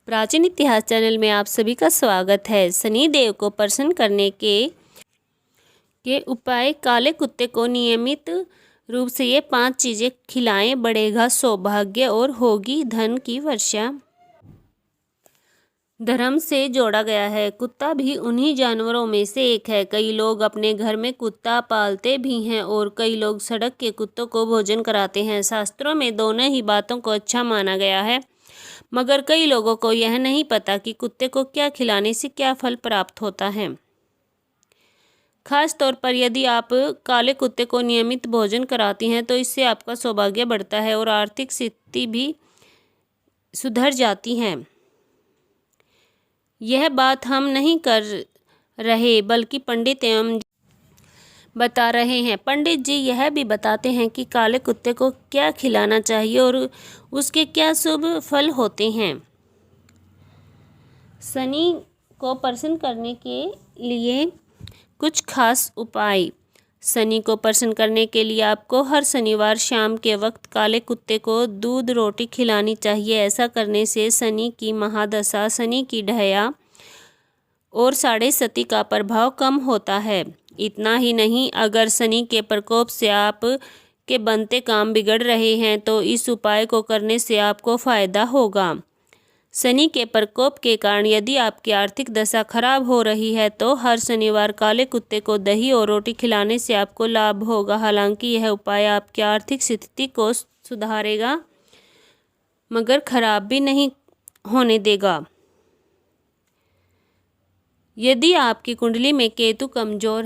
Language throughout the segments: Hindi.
प्राचीन इतिहास चैनल में आप सभी का स्वागत है। शनि देव को प्रसन्न करने के उपाय। काले कुत्ते को नियमित रूप से ये 5 चीज़ें खिलाएं, बढ़ेगा सौभाग्य और होगी धन की वर्षा। धर्म से जोड़ा गया है। कुत्ता भी उन्हीं जानवरों में से एक है। कई लोग अपने घर में कुत्ता पालते भी हैं और कई लोग सड़क के कुत्तों को भोजन कराते हैं। शास्त्रों में दोनों ही बातों को अच्छा माना गया है, मगर कई लोगों को यह नहीं पता कि कुत्ते को क्या खिलाने से क्या फल प्राप्त होता है। खास तौर पर यदि आप काले कुत्ते को नियमित भोजन कराती हैं तो इससे आपका सौभाग्य बढ़ता है और आर्थिक स्थिति भी सुधर जाती है। यह बात हम नहीं कर रहे बल्कि पंडित एवं बता रहे हैं। पंडित जी यह भी बताते हैं कि काले कुत्ते को क्या खिलाना चाहिए और उसके क्या शुभ फल होते हैं। शनि को प्रसन्न करने के लिए कुछ खास उपाय। शनि को प्रसन्न करने के लिए आपको हर शनिवार शाम के वक्त काले कुत्ते को दूध रोटी खिलानी चाहिए। ऐसा करने से शनि की महादशा, शनि की ढैया और साढ़े सती का प्रभाव कम होता है। इतना ही नहीं, अगर शनि के प्रकोप से आप के बनते काम बिगड़ रहे हैं तो इस उपाय को करने से आपको फायदा होगा। शनि के प्रकोप के कारण यदि आपकी आर्थिक दशा खराब हो रही है तो हर शनिवार काले कुत्ते को दही और रोटी खिलाने से आपको लाभ होगा। हालांकि यह उपाय आपकी आर्थिक स्थिति को सुधारेगा मगर खराब भी नहीं होने देगा। यदि आपकी कुंडली में केतु कमजोर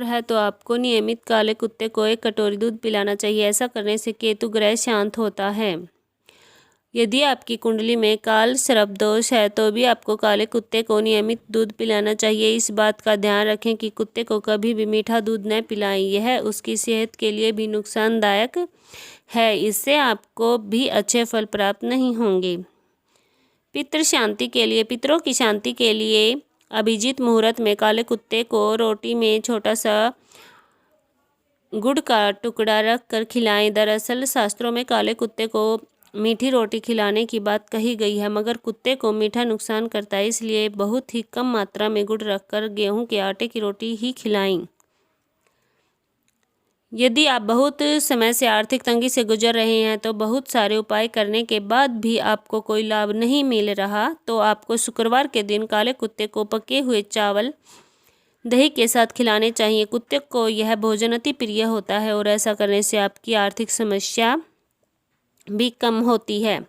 है तो आपको नियमित काले कुत्ते को 1 कटोरी दूध पिलाना चाहिए। ऐसा करने से केतु ग्रह शांत होता है। यदि आपकी कुंडली में काल सर्प दोष है तो भी आपको काले कुत्ते को नियमित दूध पिलाना चाहिए। इस बात का ध्यान रखें कि कुत्ते को कभी भी मीठा दूध न पिलाएं, यह उसकी सेहत के लिए भी नुकसानदायक है। इससे आपको भी अच्छे फल प्राप्त नहीं होंगे। पितृ शांति के लिए, पितरों की शांति के लिए अभिजीत मुहूर्त में काले कुत्ते को रोटी में छोटा सा गुड़ का टुकड़ा रख कर खिलाएं। दरअसल शास्त्रों में काले कुत्ते को मीठी रोटी खिलाने की बात कही गई है, मगर कुत्ते को मीठा नुकसान करता है, इसलिए बहुत ही कम मात्रा में गुड़ रखकर गेहूं के आटे की रोटी ही खिलाएं। यदि आप बहुत समय से आर्थिक तंगी से गुजर रहे हैं तो बहुत सारे उपाय करने के बाद भी आपको कोई लाभ नहीं मिल रहा तो आपको शुक्रवार के दिन काले कुत्ते को पके हुए चावल दही के साथ खिलाने चाहिए। कुत्ते को यह भोजन अति प्रिय होता है और ऐसा करने से आपकी आर्थिक समस्या भी कम होती है।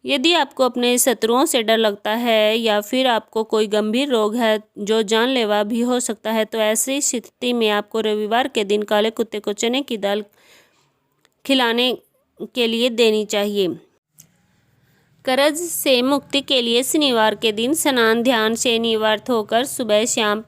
यदि आपको अपने शत्रुओं से डर लगता है या फिर आपको कोई गंभीर रोग है जो जानलेवा भी हो सकता है तो ऐसी स्थिति में आपको रविवार के दिन काले कुत्ते को चने की दाल खिलाने के लिए देनी चाहिए। कर्ज से मुक्ति के लिए शनिवार के दिन स्नान ध्यान से निवृत्त होकर सुबह शाम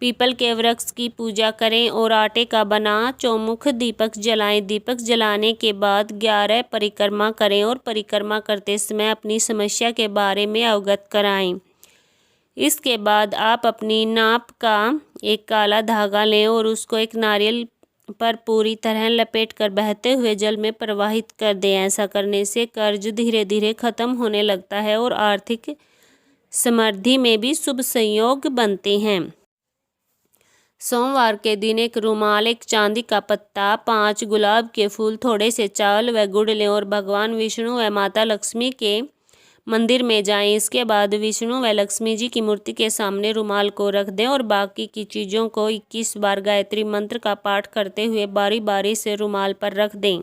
पीपल के वृक्ष की पूजा करें और आटे का बना चौमुख दीपक जलाएं। दीपक जलाने के बाद 11 परिक्रमा करें और परिक्रमा करते समय अपनी समस्या के बारे में अवगत कराएं। इसके बाद आप अपनी नाप का एक काला धागा लें और उसको एक नारियल पर पूरी तरह लपेट कर बहते हुए जल में प्रवाहित कर दें। ऐसा करने से कर्ज धीरे धीरे खत्म होने लगता है और आर्थिक समृद्धि में भी शुभ संयोग बनते हैं। सोमवार के दिन एक रुमाल, एक चांदी का पत्ता, 5 गुलाब के फूल, थोड़े से चावल व गुड़ लें और भगवान विष्णु व माता लक्ष्मी के मंदिर में जाएं। इसके बाद विष्णु व लक्ष्मी जी की मूर्ति के सामने रुमाल को रख दें और बाकी की चीज़ों को 21 बार गायत्री मंत्र का पाठ करते हुए बारी बारी से रुमाल पर रख दें।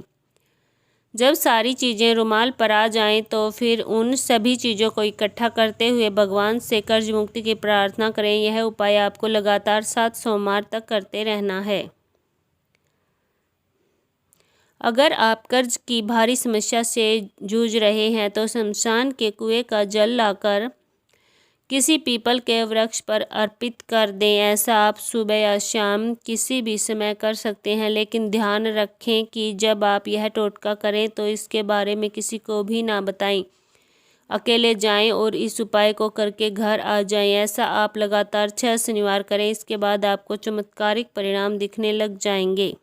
जब सारी चीज़ें रुमाल पर आ जाएं तो फिर उन सभी चीज़ों को इकट्ठा करते हुए भगवान से कर्ज मुक्ति की प्रार्थना करें। यह उपाय आपको लगातार 7 सोमवार तक करते रहना है। अगर आप कर्ज की भारी समस्या से जूझ रहे हैं तो शमशान के कुएं का जल लाकर किसी पीपल के वृक्ष पर अर्पित कर दें। ऐसा आप सुबह या शाम किसी भी समय कर सकते हैं, लेकिन ध्यान रखें कि जब आप यह टोटका करें तो इसके बारे में किसी को भी ना बताएं। अकेले जाएं और इस उपाय को करके घर आ जाएं। ऐसा आप लगातार 6 शनिवार करें। इसके बाद आपको चमत्कारिक परिणाम दिखने लग जाएंगे।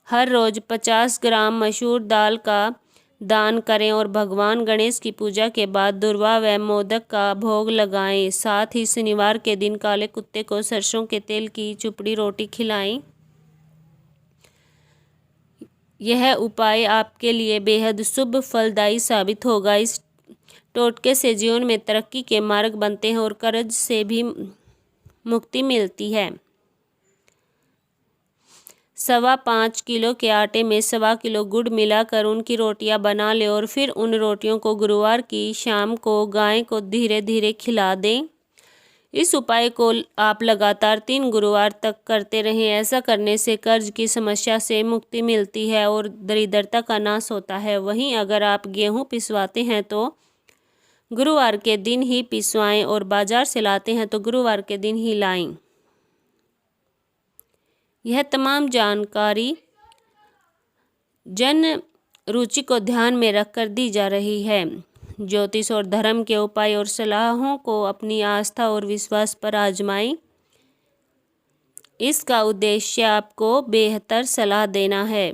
हर रोज़ 50 ग्राम मसूर दाल का दान करें और भगवान गणेश की पूजा के बाद दुर्वा व मोदक का भोग लगाएं। साथ ही शनिवार के दिन काले कुत्ते को सरसों के तेल की चुपड़ी रोटी खिलाएं। यह उपाय आपके लिए बेहद शुभ फलदायी साबित होगा। इस टोटके से जीवन में तरक्की के मार्ग बनते हैं और कर्ज से भी मुक्ति मिलती है। 5.25 किलो के आटे में 1.25 किलो गुड़ मिलाकर उनकी रोटियां बना लें और फिर उन रोटियों को गुरुवार की शाम को गाय को धीरे धीरे खिला दें। इस उपाय को आप लगातार 3 गुरुवार तक करते रहें। ऐसा करने से कर्ज की समस्या से मुक्ति मिलती है और दरिद्रता का नाश होता है। वहीं अगर आप गेहूं पिसवाते हैं तो गुरुवार के दिन ही पिसवाएं और बाजार से लाते हैं तो गुरुवार के दिन ही लाएं। यह तमाम जानकारी जन रुचि को ध्यान में रखकर दी जा रही है। ज्योतिष और धर्म के उपाय और सलाहों को अपनी आस्था और विश्वास पर आजमाएं। इसका उद्देश्य आपको बेहतर सलाह देना है।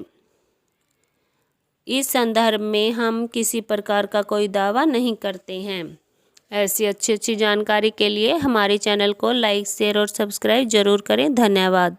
इस संदर्भ में हम किसी प्रकार का कोई दावा नहीं करते हैं। ऐसी अच्छी जानकारी के लिए हमारे चैनल को लाइक, शेयर और सब्सक्राइब जरूर करें। धन्यवाद।